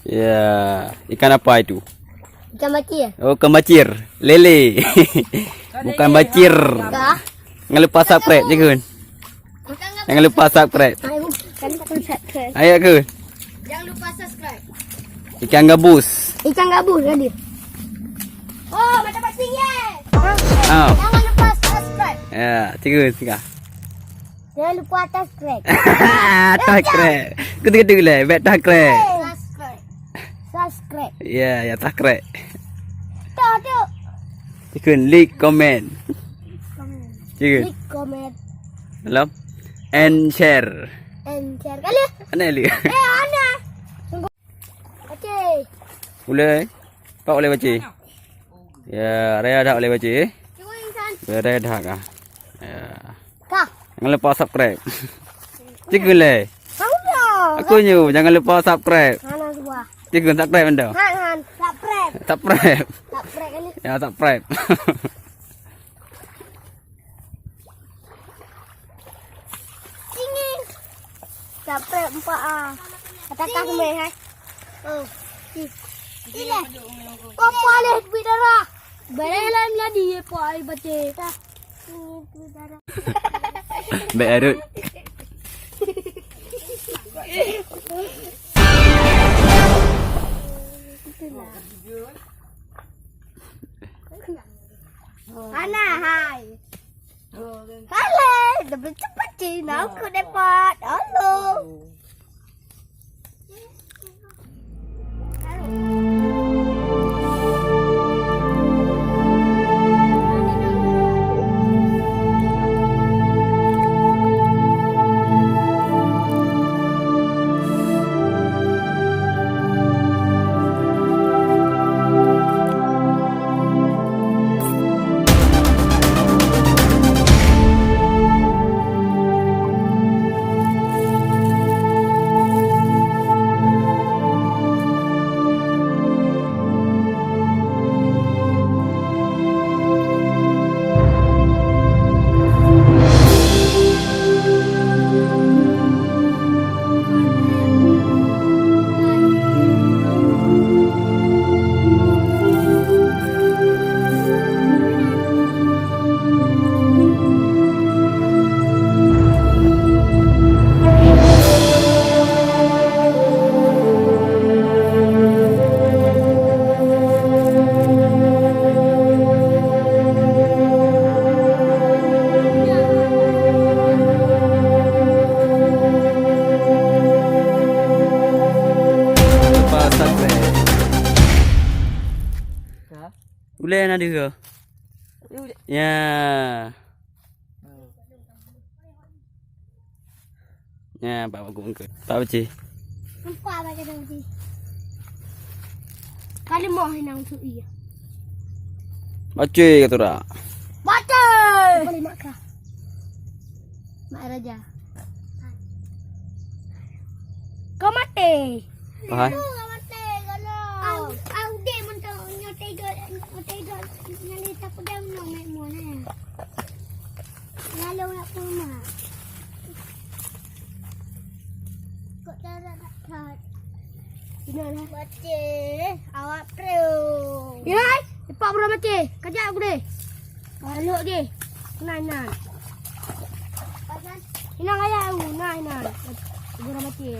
Ya, ikan apa itu? Ikan macir. Oh, ikan bacir. Lele. Bukan bacir. Jangan lupa subscribe je kun. Jangan lupa subscribe. Ayo kun. Jangan lupa subscribe. Ikan gabus. Ikan gabus tadi. Oh, macam pancing ye. Oh. Jangan lupa subscribe. Ya, tiga. Jangan lupa subscribe. Subscribe. Kutu gula, bet subscribe. Subscribe. Ya, subscribe. Tu. Tikun like, comment. Tikun. Like, comment, Hello. And share. and share kali. Ana li. Ana. Okey. Boleh? Pak boleh baca? Ya, Raya dah boleh baca. Cuba insan. Raya dah kah? Ya. Kah. Jangan lupa subscribe. Tikun le. Tahu dah. Aku nyu, jangan lupa subscribe. Ana sebuah. Tikun subscribe anda. Han. Subscribe. Subscribe. Subscribe kali. Ya, subscribe. Sini. Subscribe 4A. Katakan semai hai. Oh. Ile. Kau boleh duit darah. Berelan lah dia pai baca. Ini duit darah. Baik Arut. Ana hai. Halo, dah cepat cina aku dapat. Halo. Lupa subscribe. Boleh nak dia ke? Ya. Ya, Pak Bagus ke. Pak baca. Nampak baca dah uji. Kali mau henang tu iya. Baca kata dak. Baca. Boleh mak kah? Mak Raja. Kau mati. Faham? Kau mati kalau. Au dek mentang nyotega nyalita pedang no mek mona. Lalu nak puma. Kok cara nak kat. Inilah baca. Awak pro. Ya, cepat bro baca. Kejap aku deh. Balok deh. Nah. Inang ayah aku. Nah. Bro baca.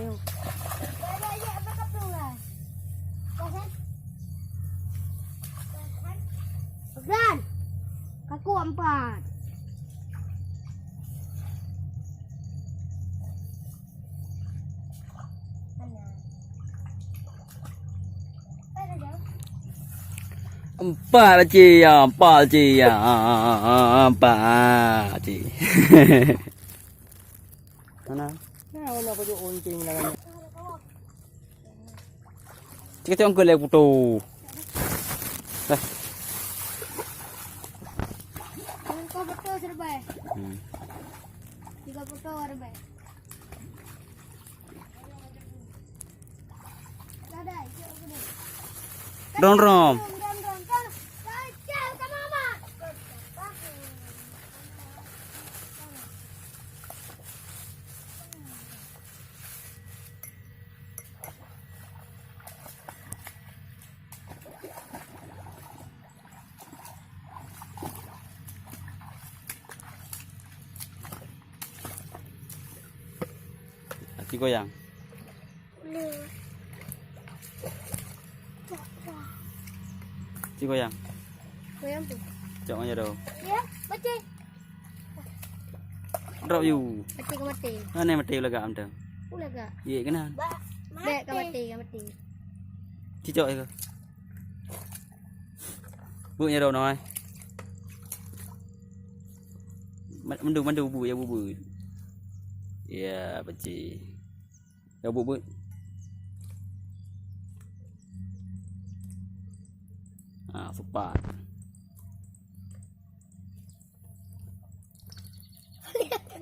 Ya, apa kau lah? Pegan. Kaku 4. Empat cik ya, empat cik ya. Empat cik. Mana? Nah, wala pa yung unting na ganyan. Cik tu angkut lagi putu. Kau betul serbai. 3 foto serbai. Ada, ikut aku deh. Rom. Cik goyang. Cik goyang. Goyang tu. Cok aja dah. Ya, baca. Drop you. Mati ke mati. Mana mati lega am tu. Pula ke? Ye kena. Baik ke mati. Cicok ke. Bu nya dah noi. Mandu bu ya bu. Ya, beci. Ya bu. Ah, super.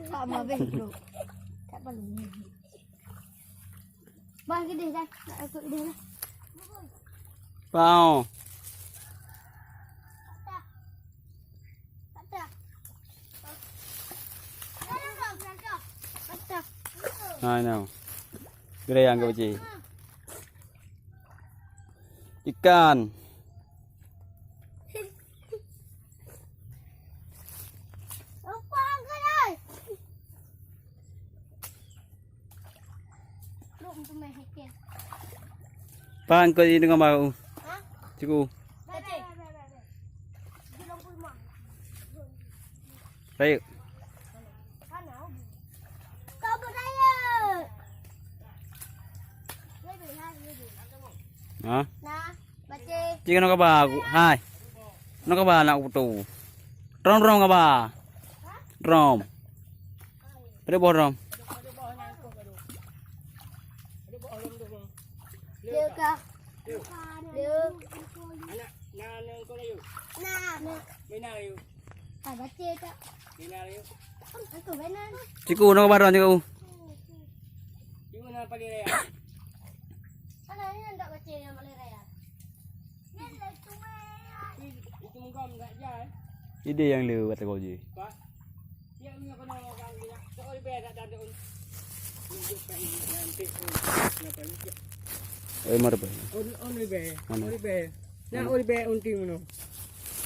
Tak mau belu. Tak perlu ni. Bang gede dah. Nak ikut dia lah. Pau. I know. Gede yang kau beci. Ikan. Pang kau ini dengan bau. Cukup. Baik. Kau berdaya. Ha? Nah, baca. Jika nak khabar aku. Hai. Nak khabar nak aku tu. Rom khabar. Rom. Ada boh rom. Dia ke? Dia. Anak, nak kau layu. Nah. Benar layu. Ah, baca tak? Benar layu. Aku benar. Ciku nak khabar rom ciku. Ibu nak pagi raya. Mana ni nak baca yang boleh raya? Ni lah tu meh. Itu mungkam tak jalan. Ide yang lewat kau je. Pak. Dia punya kena orang dia. Tak boleh bayar tak ada un. Tunjuk nanti kenapa ni? Mar apa? On bayar. Mana? On bayar. Nak on bayar unting mana?